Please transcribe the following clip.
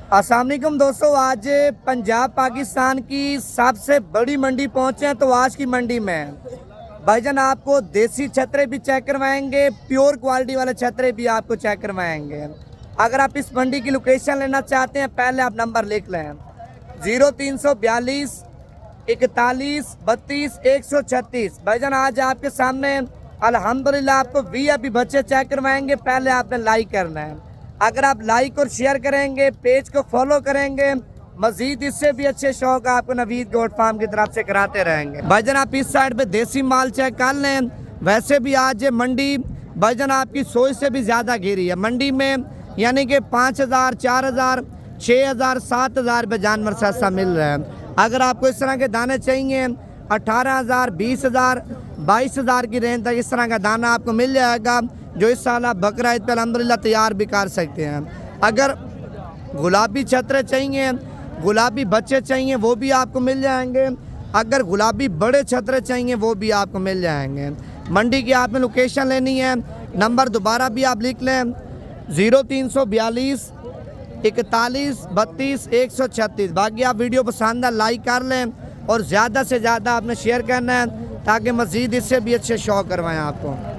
अस्सलाम वालेकुम दोस्तों, आज पंजाब पाकिस्तान की सबसे बड़ी मंडी पहुंचे हैं। तो आज की मंडी में भाईजान आपको देसी छतरे भी चेक करवाएंगे, प्योर क्वालिटी वाले छतरे भी आपको चेक करवाएंगे। अगर आप इस मंडी की लोकेशन लेना चाहते हैं, पहले आप नंबर लिख लें 0342 41 32 136। भाईजान आज आपके सामने अल्हम्दुलिल्लाह आपको VIP बच्चे चेक करवाएंगे। पहले आपने लाइक करना है। अगर आप लाइक और शेयर करेंगे, पेज को फॉलो करेंगे, मजीद इससे भी अच्छे शौक आपको नवीद गोट फार्म की तरफ से कराते रहेंगे। भाईजान आप इस साइड पे देसी माल चेक कर लें। वैसे भी आज ये मंडी भाईजान आपकी सोच से भी ज़्यादा घिरी है। मंडी में यानी कि 5000, 4000, 6000, 7000 रुपये जानवर सस्ता मिल रहा है। अगर आपको इस तरह के दाने चाहिए 18,000, 20,000, 22,000 की रेंज तक इस तरह का दाना आपको मिल जाएगा, जो इस साल आप बकरा ईद पर अल्हम्दुलिल्लाह तैयार भी कर सकते हैं। अगर गुलाबी छतरे चाहिए, गुलाबी बच्चे चाहिए, वो भी आपको मिल जाएंगे। अगर गुलाबी बड़े छतरे चाहिए, वो भी आपको मिल जाएंगे। मंडी की आपने लोकेशन लेनी है, नंबर दोबारा भी आप लिख लें 0342 41 32 136। बाकी आप वीडियो पसंद है लाइक कर लें और ज़्यादा से ज़्यादा आपने शेयर करना है, ताकि मज़ीद इससे भी अच्छे शौक करवाएं आपको।